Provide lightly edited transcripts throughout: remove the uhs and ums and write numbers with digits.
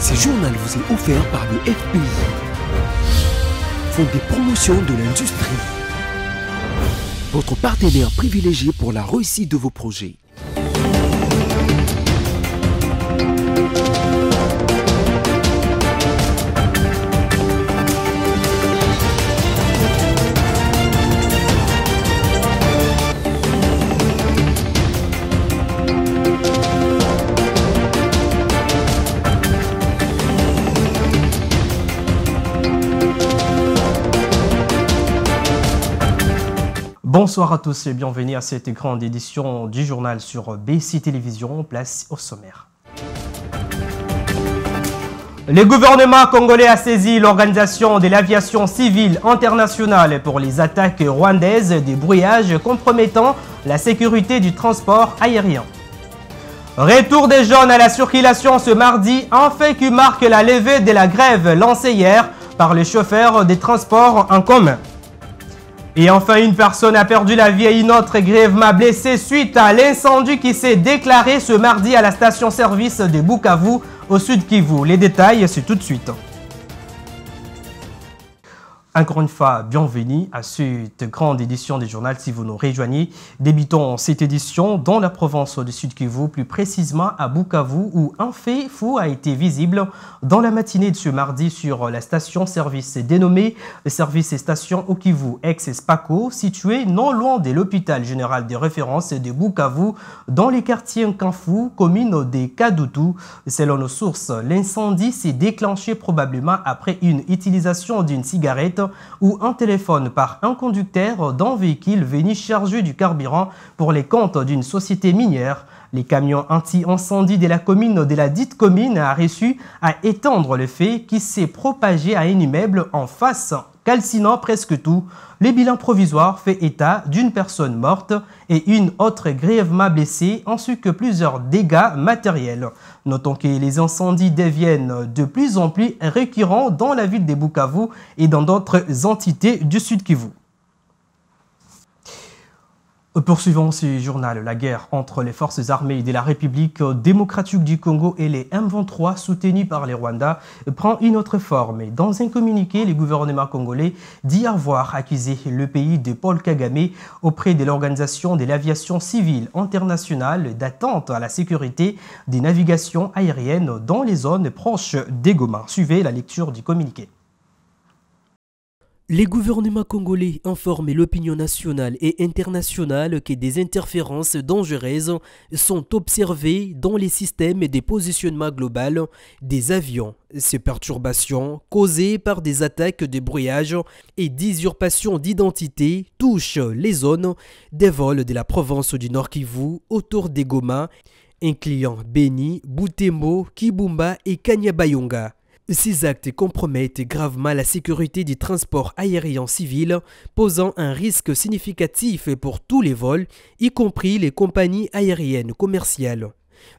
Ce journal vous est offert par le FPI, Fonds des promotions de l'industrie, votre partenaire privilégié pour la réussite de vos projets. Bonsoir à tous et bienvenue à cette grande édition du journal sur BC Télévision. Place au sommaire. Le gouvernement congolais a saisi l'organisation de l'aviation civile internationale pour les attaques rwandaises des brouillages compromettant la sécurité du transport aérien. Retour des jeunes à la circulation ce mardi, un fait qui marque la levée de la grève lancée hier par les chauffeurs des transports en commun. Et enfin, une personne a perdu la vie et une autre grièvement blessée suite à l'incendie qui s'est déclaré ce mardi à la station-service de Bukavu, au sud Kivu. Les détails, c'est tout de suite. Encore une fois, bienvenue à cette grande édition du journal si vous nous rejoignez. Débutons cette édition dans la province du Sud Kivu, plus précisément à Bukavu, où un fait fou a été visible dans la matinée de ce mardi sur la station-service dénommée le service station au Kivu ex-Spaco, située non loin de l'hôpital général de référence de Bukavu, dans les quartiers Nkanfu, commune de Kadutu. Selon nos sources, l'incendie s'est déclenché probablement après une utilisation d'une cigarette ou un téléphone par un conducteur d'un véhicule venu charger du carburant pour les comptes d'une société minière. Les camions anti-incendie de la commune de la dite commune a réussi à étendre le feu qui s'est propagé à un immeuble en face, calcinant presque tout. Le bilan provisoire fait état d'une personne morte et une autre grièvement blessée, ainsi que plusieurs dégâts matériels. Notons que les incendies deviennent de plus en plus récurrents dans la ville de Bukavu et dans d'autres entités du Sud Kivu. Poursuivons ce journal. La guerre entre les forces armées de la République démocratique du Congo et les M23 soutenus par les Rwandais prend une autre forme. Dans un communiqué, le gouvernement congolais dit avoir accusé le pays de Paul Kagame auprès de l'Organisation de l'aviation civile internationale d'atteinte à la sécurité des navigations aériennes dans les zones proches des Goma. Suivez la lecture du communiqué. Les gouvernements congolais informent l'opinion nationale et internationale que des interférences dangereuses sont observées dans les systèmes de positionnement global des avions. Ces perturbations, causées par des attaques de brouillage et d'usurpation d'identité, touchent les zones des vols de la province du Nord Kivu autour des Goma, incluant Beni, Butembo, Kibumba et Kanyabayonga. Ces actes compromettent gravement la sécurité du transport aérien civil, posant un risque significatif pour tous les vols, y compris les compagnies aériennes commerciales.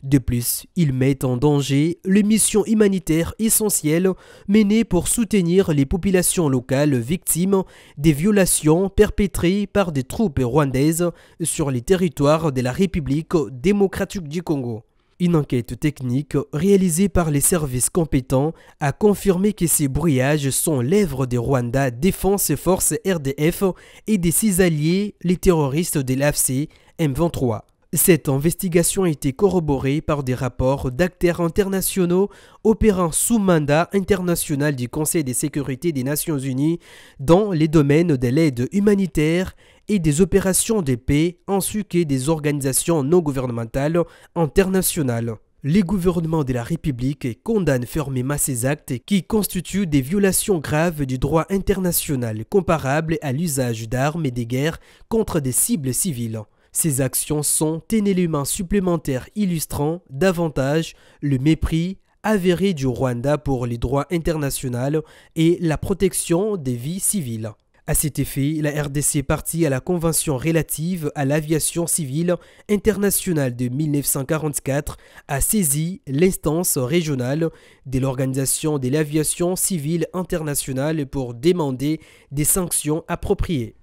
De plus, ils mettent en danger les missions humanitaires essentielles menées pour soutenir les populations locales victimes des violations perpétrées par des troupes rwandaises sur les territoires de la République démocratique du Congo. Une enquête technique réalisée par les services compétents a confirmé que ces brouillages sont l'œuvre des Rwanda Défense Force RDF et des 6 alliés, les terroristes de l'AFC M23. Cette investigation a été corroborée par des rapports d'acteurs internationaux opérant sous mandat international du Conseil de sécurité des Nations Unies dans les domaines de l'aide humanitaire et des opérations de paix ainsi que des organisations non gouvernementales internationales. Les gouvernements de la République condamnent fermement ces actes qui constituent des violations graves du droit international comparables à l'usage d'armes et de guerre contre des cibles civiles. Ces actions sont un élément supplémentaire illustrant davantage le mépris avéré du Rwanda pour les droits internationaux et la protection des vies civiles. À cet effet, la RDC partie à la Convention relative à l'aviation civile internationale de 1944 a saisi l'instance régionale de l'Organisation de l'aviation civile internationale pour demander des sanctions appropriées.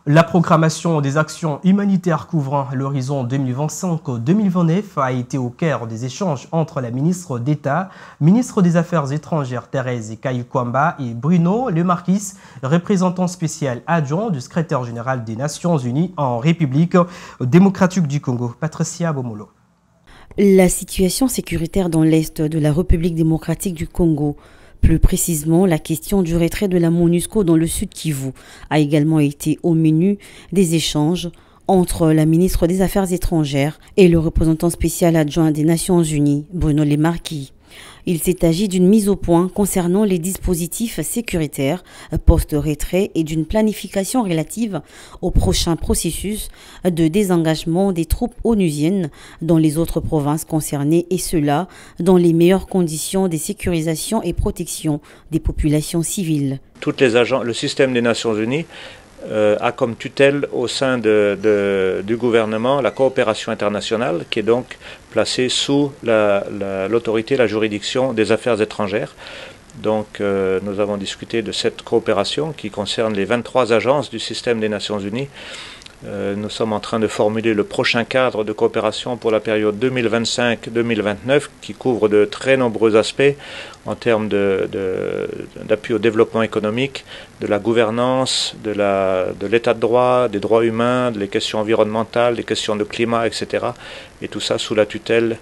La programmation des actions humanitaires couvrant l'horizon 2025-2029 a été au cœur des échanges entre la ministre d'État, ministre des Affaires étrangères Thérèse Kayukwamba et Bruno Lemarquis, représentant spécial adjoint du secrétaire général des Nations Unies en République démocratique du Congo. Patricia Bomolo. La situation sécuritaire dans l'est de la République démocratique du Congo, plus précisément, la question du retrait de la MONUSCO dans le Sud Kivu a également été au menu des échanges entre la ministre des Affaires étrangères et le représentant spécial adjoint des Nations Unies, Bruno Lemarquis. Il s'est agi d'une mise au point concernant les dispositifs sécuritaires post-retrait et d'une planification relative au prochain processus de désengagement des troupes onusiennes dans les autres provinces concernées, et cela dans les meilleures conditions de sécurisation et protection des populations civiles. Le système des Nations Unies a comme tutelle au sein du gouvernement la coopération internationale, qui est donc placée sous l'autorité, la juridiction des affaires étrangères. Donc nous avons discuté de cette coopération qui concerne les 23 agences du système des Nations Unies. Nous sommes en train de formuler le prochain cadre de coopération pour la période 2025-2029 qui couvre de très nombreux aspects en termes d'appui au développement économique, de la gouvernance, de l'état de droit, des droits humains, des questions environnementales, des questions de climat, etc. Et tout ça sous la tutelle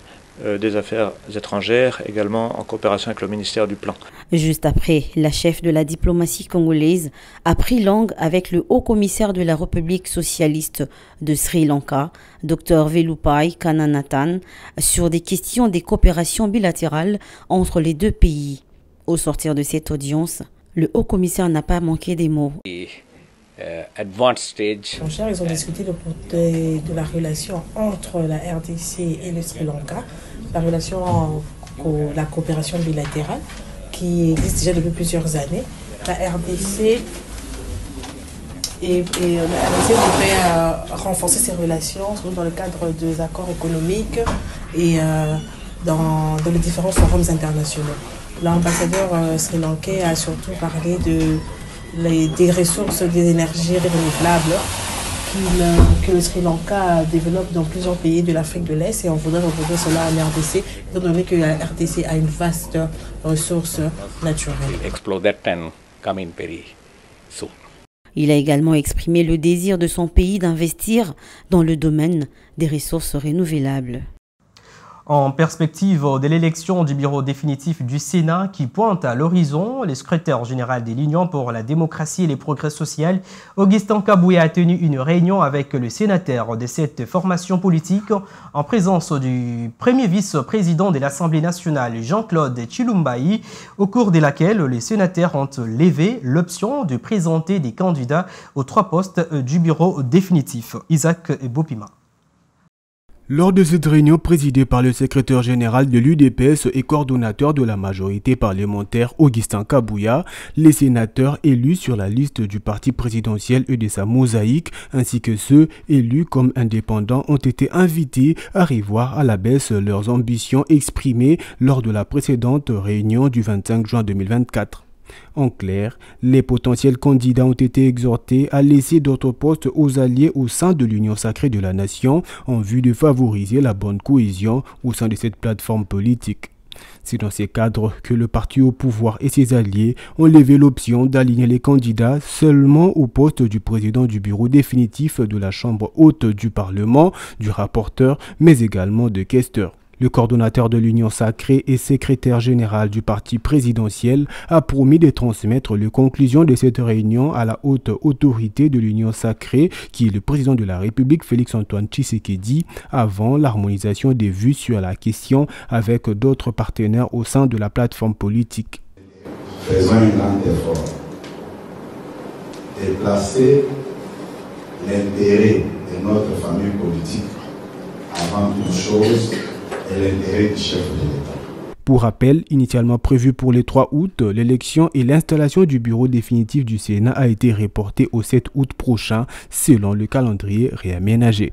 des affaires étrangères, également en coopération avec le ministère du Plan. Juste après, la chef de la diplomatie congolaise a pris langue avec le haut-commissaire de la République socialiste de Sri Lanka, Dr Velupai Kannanathan, sur des questions des coopérations bilatérales entre les deux pays. Au sortir de cette audience, le haut-commissaire n'a pas manqué des mots. Ils ont discuté de la relation entre la RDC et le Sri Lanka, la coopération bilatérale qui existe déjà depuis plusieurs années. La RDC devrait renforcer ses relations dans le cadre des accords économiques et dans les différents forums internationaux. L'ambassadeur sri-lankais a surtout parlé des ressources des énergies renouvelables que le Sri Lanka développe dans plusieurs pays de l'Afrique de l'Est, et on voudrait reproduire cela en RDC, étant donné que la RDC a une vaste ressource naturelle. Il a également exprimé le désir de son pays d'investir dans le domaine des ressources renouvelables. En perspective de l'élection du bureau définitif du Sénat qui pointe à l'horizon, le secrétaire général de l'Union pour la démocratie et les progrès sociaux, Augustin Kabouya, a tenu une réunion avec le sénateur de cette formation politique en présence du premier vice-président de l'Assemblée nationale, Jean-Claude Chilumbaï, au cours de laquelle les sénateurs ont levé l'option de présenter des candidats aux 3 postes du bureau définitif. Isaac Bopima. Lors de cette réunion présidée par le secrétaire général de l'UDPS et coordonnateur de la majorité parlementaire Augustin Kabouya, les sénateurs élus sur la liste du parti présidentiel et de sa mosaïque, ainsi que ceux élus comme indépendants, ont été invités à revoir à la baisse leurs ambitions exprimées lors de la précédente réunion du 25 juin 2024. En clair, les potentiels candidats ont été exhortés à laisser d'autres postes aux alliés au sein de l'Union sacrée de la nation en vue de favoriser la bonne cohésion au sein de cette plateforme politique. C'est dans ces cadres que le parti au pouvoir et ses alliés ont levé l'option d'aligner les candidats seulement au poste du président du bureau définitif de la Chambre haute du Parlement, du rapporteur, mais également de questeur. Le coordonnateur de l'Union sacrée et secrétaire général du parti présidentiel a promis de transmettre les conclusions de cette réunion à la haute autorité de l'Union sacrée, qui est le président de la République, Félix-Antoine Tshisekedi, avant l'harmonisation des vues sur la question avec d'autres partenaires au sein de la plateforme politique. Faisons un grand effort et placer l'intérêt de notre famille politique avant toute chose et l'intérêt du chef de l'État. Pour rappel, initialement prévu pour le 3 août, l'élection et l'installation du bureau définitif du Sénat a été reportée au 7 août prochain selon le calendrier réaménagé.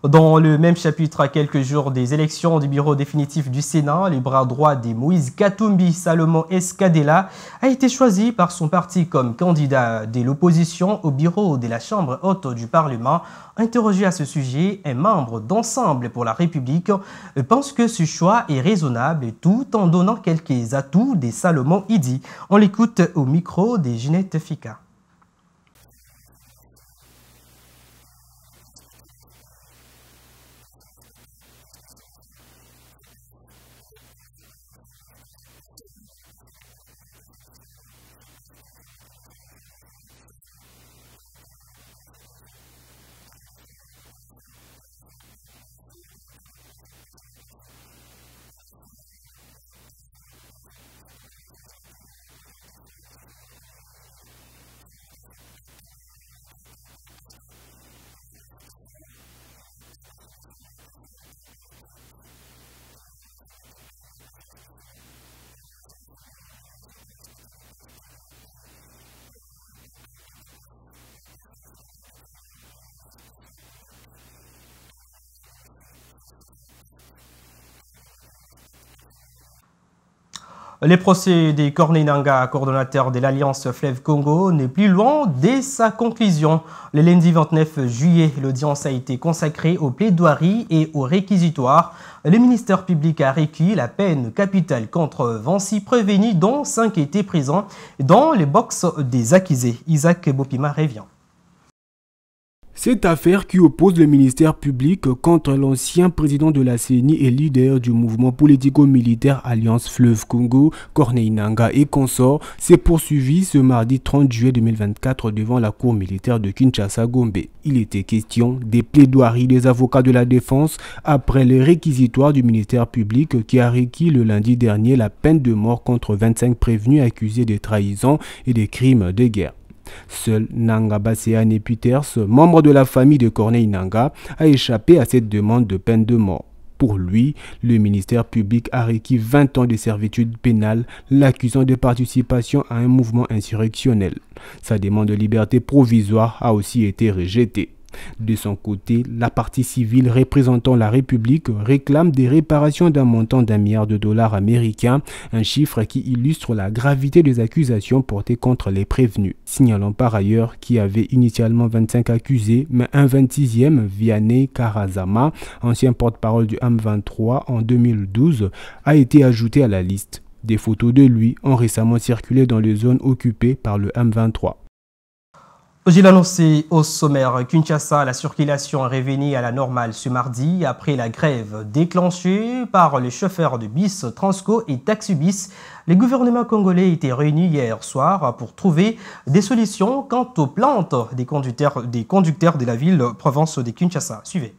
Dans le même chapitre, à quelques jours des élections du bureau définitif du Sénat, le bras droit de Moïse Katumbi, Salomon Escadella, a été choisi par son parti comme candidat de l'opposition au bureau de la Chambre haute du Parlement. Interrogé à ce sujet, un membre d'Ensemble pour la République pense que ce choix est raisonnable tout en donnant quelques atouts des Salomon Idi. On l'écoute au micro de Ginette Fika. Le procès de Corneille Nangaa, coordonnateur de l'Alliance Fleuve Congo, n'est plus loin dès sa conclusion. Le lundi 29 juillet, l'audience a été consacrée aux plaidoiries et aux réquisitoires. Le ministère public a requis la peine capitale contre 26 prévenus, dont 5 étaient présents dans les box des accusés. Isaac Bopima revient. Cette affaire qui oppose le ministère public contre l'ancien président de la CENI et leader du mouvement politico-militaire Alliance Fleuve Congo, Corneille Nangaa et consorts, s'est poursuivie ce mardi 30 juillet 2024 devant la cour militaire de Kinshasa-Gombe. Il était question des plaidoiries des avocats de la défense après les réquisitoires du ministère public qui a requis le lundi dernier la peine de mort contre 25 prévenus accusés de trahison et de crimes de guerre. Seul Nanga Baseane Peters, membre de la famille de Corneille Nangaa, a échappé à cette demande de peine de mort. Pour lui, le ministère public a requis 20 ans de servitude pénale, l'accusant de participation à un mouvement insurrectionnel. Sa demande de liberté provisoire a aussi été rejetée. De son côté, la partie civile représentant la République réclame des réparations d'un montant d'1 milliard de dollars américains, un chiffre qui illustre la gravité des accusations portées contre les prévenus. Signalant par ailleurs qu'il y avait initialement 25 accusés, mais un 26e, Vianney Karazama, ancien porte-parole du M23 en 2012, a été ajouté à la liste. Des photos de lui ont récemment circulé dans les zones occupées par le M23. J'ai annoncé au sommaire Kinshasa, la circulation est revenue à la normale ce mardi après la grève déclenchée par les chauffeurs de bus Transco et Taxibus. Le gouvernement congolais était réuni hier soir pour trouver des solutions quant aux plaintes des conducteurs de la ville-province de Kinshasa. Suivez.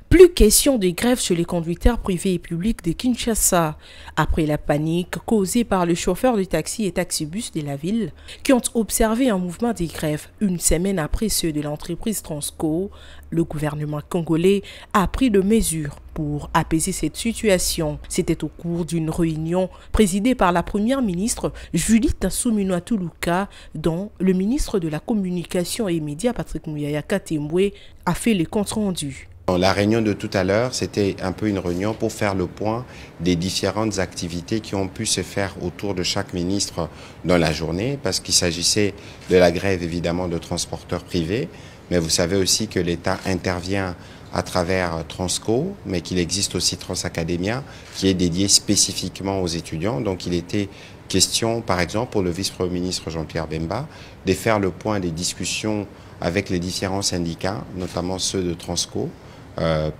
Plus question de grève chez les conducteurs privés et publics de Kinshasa, après la panique causée par le chauffeur de taxi et taxibus de la ville, qui ont observé un mouvement de grève une semaine après ceux de l'entreprise Transco. Le gouvernement congolais a pris des mesures pour apaiser cette situation. C'était au cours d'une réunion présidée par la première ministre Judith Suminwa Tuluka, dont le ministre de la Communication et Médias Patrick Muyaya Katembwe a fait les comptes rendus. La réunion de tout à l'heure, c'était un peu une réunion pour faire le point des différentes activités qui ont pu se faire autour de chaque ministre dans la journée, parce qu'il s'agissait de la grève évidemment de transporteurs privés, mais vous savez aussi que l'État intervient à travers Transco, mais qu'il existe aussi Transacademia, qui est dédié spécifiquement aux étudiants. Donc il était question, par exemple, pour le vice-premier ministre Jean-Pierre Bemba, de faire le point des discussions avec les différents syndicats, notamment ceux de Transco,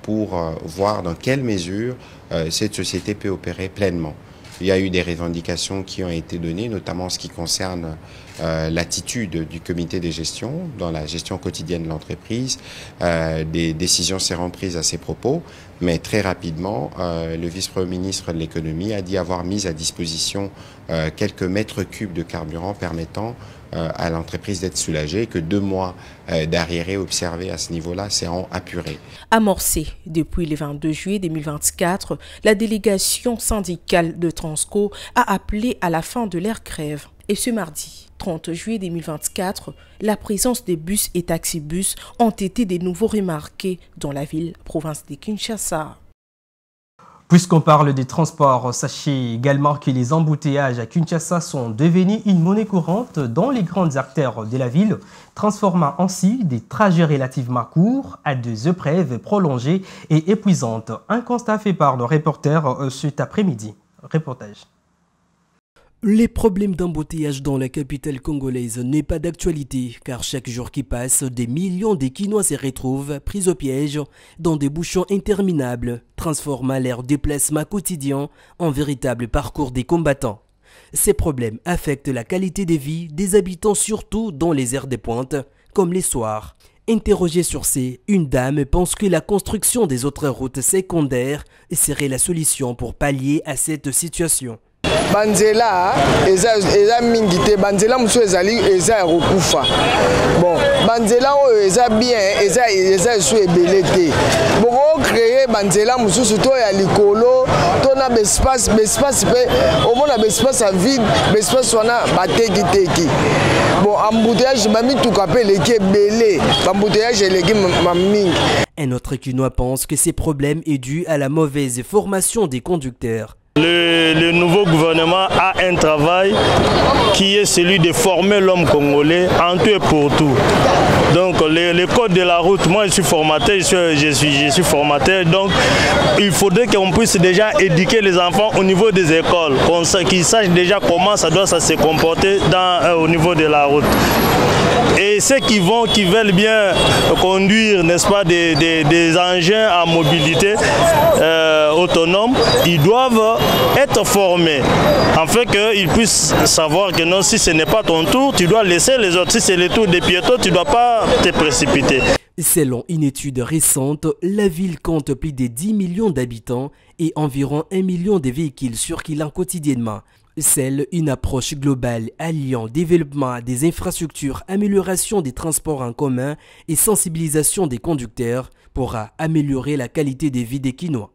pour voir dans quelle mesure cette société peut opérer pleinement. Il y a eu des revendications qui ont été données, notamment en ce qui concerne l'attitude du comité de gestion dans la gestion quotidienne de l'entreprise. Des décisions seront prises à ces propos, mais très rapidement, le vice-premier ministre de l'économie a dit avoir mis à disposition quelques mètres cubes de carburant permettant à l'entreprise d'être soulagée, que 2 mois d'arriérés observés à ce niveau-là seront apurés. Amorcée depuis le 22 juillet 2024, la délégation syndicale de Transco a appelé à la fin de leur grève. Et ce mardi 30 juillet 2024, la présence des bus et taxibus ont été de nouveau remarqués dans la ville, province de Kinshasa. Puisqu'on parle des transports, sachez également que les embouteillages à Kinshasa sont devenus une monnaie courante dans les grandes artères de la ville, transformant ainsi des trajets relativement courts à des épreuves prolongées et épuisantes. Un constat fait par nos reporters cet après-midi. Reportage. Les problèmes d'embouteillage dans la capitale congolaise n'est pas d'actualité, car chaque jour qui passe, des millions de Kinois se retrouvent pris au piège dans des bouchons interminables, transformant leur déplacement quotidien en véritable parcours des combattants. Ces problèmes affectent la qualité de vie des habitants, surtout dans les heures de pointe, comme les soirs. Interrogée sur ces, une dame pense que la construction des autres routes secondaires serait la solution pour pallier à cette situation. Banzela eza mingi te banzela musu ezali eza rokufa bon banzela o eza bien eza su ebele te boko créer banzela musu to ya likolo to na espace pe au moins na espace à vide espace wana bateki teki bon embouteillage ba mituka pe leki ebele embouteillage eleki mamingi. Un autre Kinois pense que ces problèmes est dû à la mauvaise formation des conducteurs. Le nouveau gouvernement a un travail qui est celui de former l'homme congolais en tout et pour tout. Donc le code de la route, moi je suis formateur, je suis formateur, donc il faudrait qu'on puisse déjà éduquer les enfants au niveau des écoles, qu'ils sachent déjà comment ça doit se comporter au niveau de la route. Et ceux qui veulent bien conduire, n'est-ce pas, des engins à mobilité autonome, ils doivent être formés, afin qu'ils puissent savoir que non, si ce n'est pas ton tour, tu dois laisser les autres. Si c'est le tour des piétons, tu ne dois pas te précipiter. Selon une étude récente, la ville compte plus de 10 millions d'habitants et environ 1 million de véhicules circulant quotidiennement. Seule une approche globale alliant développement des infrastructures, amélioration des transports en commun et sensibilisation des conducteurs pourra améliorer la qualité de vie des Kinois.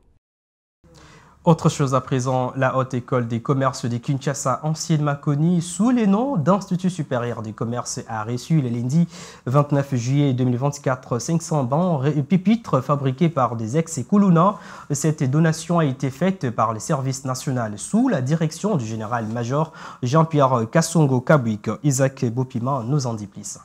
Autre chose à présent, la Haute École des commerces de Kinshasa, anciennement connue sous le nom d'Institut supérieur du commerce, a reçu le lundi 29 juillet 2024 500 bancs pupitres fabriqués par des ex-Kuluna. Cette donation a été faite par le service national sous la direction du général-major Jean-Pierre Kassongo Kabwik. Isaac Bopima nous en dit plus.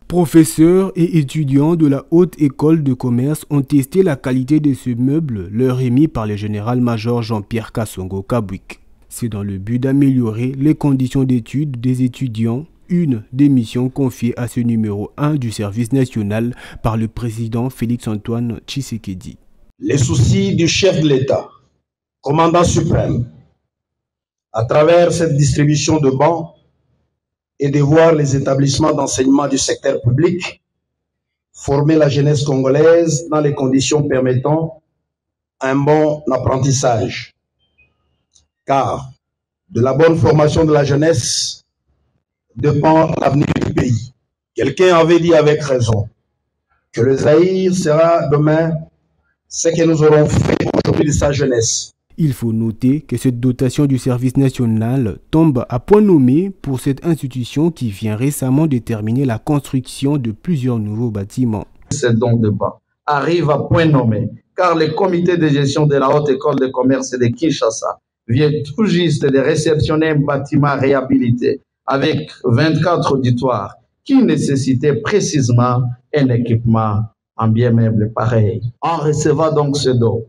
Professeurs et étudiants de la Haute École de Commerce ont testé la qualité de ce meuble leur émis par le général-major Jean-Pierre Kassongo Kabwik. C'est dans le but d'améliorer les conditions d'études des étudiants, une des missions confiées à ce numéro 1 du service national par le président Félix-Antoine Tshisekedi. Les soucis du chef de l'État, commandant suprême, à travers cette distribution de bancs, et de voir les établissements d'enseignement du secteur public former la jeunesse congolaise dans les conditions permettant un bon apprentissage. Car de la bonne formation de la jeunesse dépend l'avenir du pays. Quelqu'un avait dit avec raison que le Zaïre sera demain ce que nous aurons fait aujourd'hui de sa jeunesse. Il faut noter que cette dotation du service national tombe à point nommé pour cette institution qui vient récemment de terminer la construction de plusieurs nouveaux bâtiments. Ce don de bas arrive à point nommé car le comité de gestion de la Haute École de Commerce de Kinshasa vient tout juste de réceptionner un bâtiment réhabilité avec 24 auditoires qui nécessitait précisément un équipement en bien meuble pareil. En recevant donc ce don,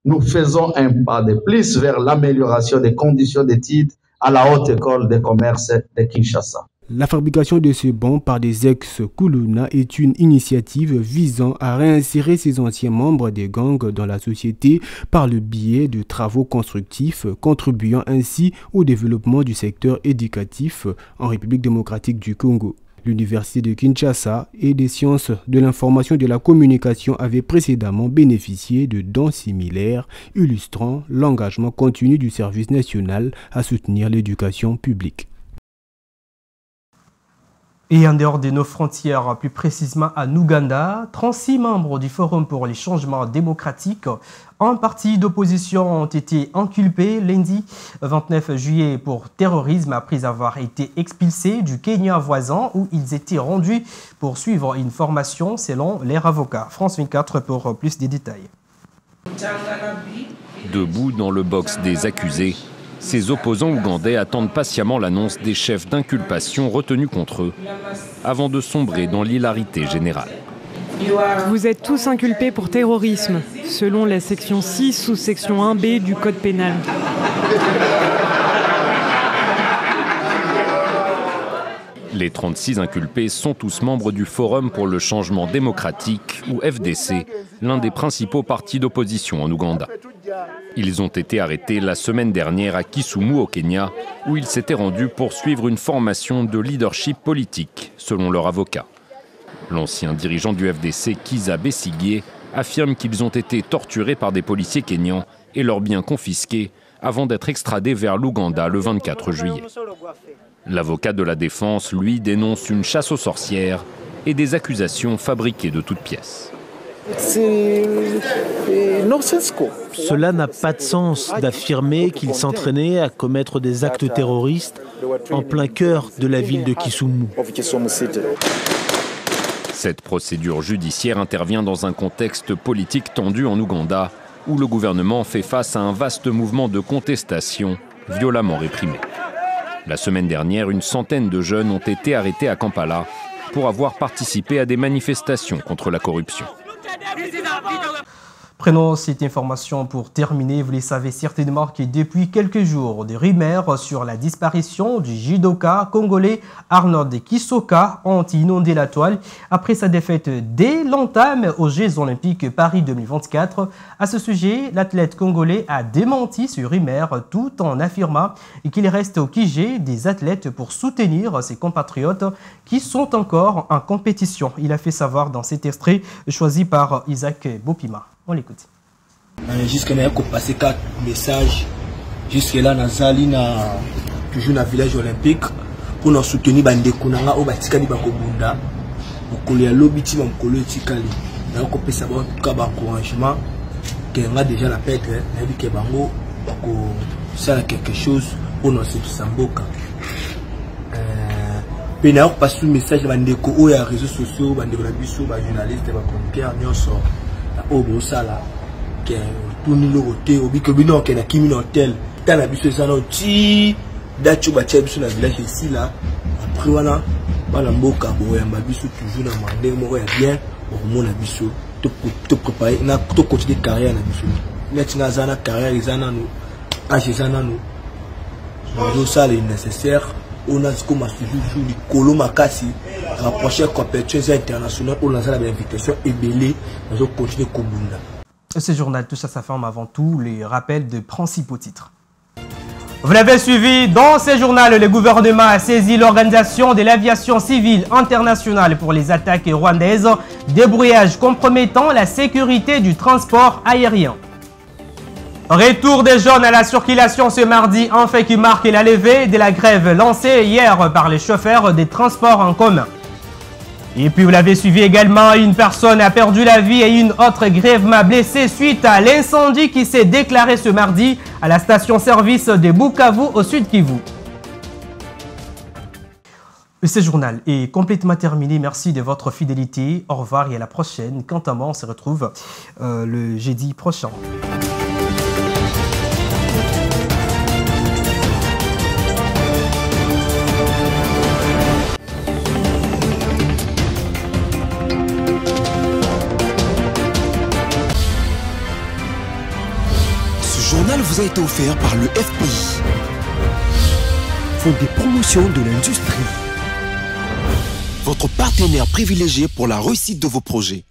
nous faisons un pas de plus vers l'amélioration des conditions d'études à la Haute École de Commerce de Kinshasa. La fabrication de ce banc par des ex-Kuluna est une initiative visant à réinsérer ces anciens membres des gangs dans la société par le biais de travaux constructifs, contribuant ainsi au développement du secteur éducatif en République démocratique du Congo. L'Université de Kinshasa et des sciences de l'information et de la communication avaient précédemment bénéficié de dons similaires, illustrant l'engagement continu du service national à soutenir l'éducation publique. Et en dehors de nos frontières, plus précisément en Ouganda, 36 membres du Forum pour les changements démocratiques, un parti d'opposition, ont été inculpés lundi 29 juillet pour terrorisme après avoir été expulsés du Kenya voisin où ils étaient rendus pour suivre une formation selon leur avocat. France 24 pour plus de détails. Debout dans le box des accusés, ces opposants ougandais attendent patiemment l'annonce des chefs d'inculpation retenus contre eux, avant de sombrer dans l'hilarité générale. Vous êtes tous inculpés pour terrorisme, selon la section 6 sous-section 1B du Code pénal. Les 36 inculpés sont tous membres du Forum pour le changement démocratique, ou FDC, l'un des principaux partis d'opposition en Ouganda. Ils ont été arrêtés la semaine dernière à Kisumu au Kenya, où ils s'étaient rendus pour suivre une formation de leadership politique, selon leur avocat. L'ancien dirigeant du FDC, Kizza Besigye, affirme qu'ils ont été torturés par des policiers kenyans et leurs biens confisqués avant d'être extradés vers l'Ouganda le 24 juillet. L'avocat de la défense, lui, dénonce une chasse aux sorcières et des accusations fabriquées de toutes pièces. Cela n'a pas de sens d'affirmer qu'ils s'entraînaient à commettre des actes terroristes en plein cœur de la ville de Kisumu. Cette procédure judiciaire intervient dans un contexte politique tendu en Ouganda, où le gouvernement fait face à un vaste mouvement de contestation violemment réprimé. La semaine dernière, une centaine de jeunes ont été arrêtés à Kampala pour avoir participé à des manifestations contre la corruption. Prenons cette information pour terminer. Vous le savez certainement que depuis quelques jours, des rumeurs sur la disparition du judoka congolais Arnold Kisoka ont inondé la toile après sa défaite dès l'entame aux Jeux Olympiques Paris 2024. À ce sujet, l'athlète congolais a démenti ces rumeurs tout en affirmant qu'il reste au QG des athlètes pour soutenir ses compatriotes qui sont encore en compétition. Il a fait savoir dans cet extrait choisi par Isaac Bopima. On l'écoute. Jusque-là, il y a passé 4 messages. Jusque-là, Nazali toujours dans le village olympique pour nous soutenir les gens qui Batikali Bakobunda. Pour les lobby, pour les Tikali. Nous avons fait encouragement. On a déjà la pète. On a dit que Bango, ça a quelque chose pour nous Samboka. Mais nous avons passé un message dans les réseaux sociaux, dans les journalistes, les chroniqueurs, au Bossala, qui est tout le côté, au Bikobino, qui est dans le hôtel, dans la bise, ça n'a pas de sur le village ici, là. Après, voilà, Balamboka, Boyambabiso, toujours dans le monde, bien, au monde, Abisso, tout préparer, tout continuer carrière, Abisso. Maintenant, Zana, carrière, Zana, nous, Zana, nous, ça, est nécessaire. On a dit qu'on a toujours les Colomakasi, rapprocher compétitions internationales, on a l'invitation et belé, nous allons continuer Kobunda. Ce journal touche à sa forme avant tout les rappels de principaux titres. Vous l'avez suivi, dans ce journal, le gouvernement a saisi l'organisation de l'aviation civile internationale pour les attaques rwandaises, débrouillage compromettant la sécurité du transport aérien. Retour des jeunes à la circulation ce mardi, un fait qui marque la levée de la grève lancée hier par les chauffeurs des transports en commun. Et puis vous l'avez suivi également, une personne a perdu la vie et une autre grièvement blessée suite à l'incendie qui s'est déclaré ce mardi à la station-service de Bukavu au sud Kivu. Ce journal est complètement terminé. Merci de votre fidélité. Au revoir et à la prochaine. Quant à moi, on se retrouve le jeudi prochain. Ce journal vous a été offert par le FPI, Fonds des promotions de l'industrie, votre partenaire privilégié pour la réussite de vos projets.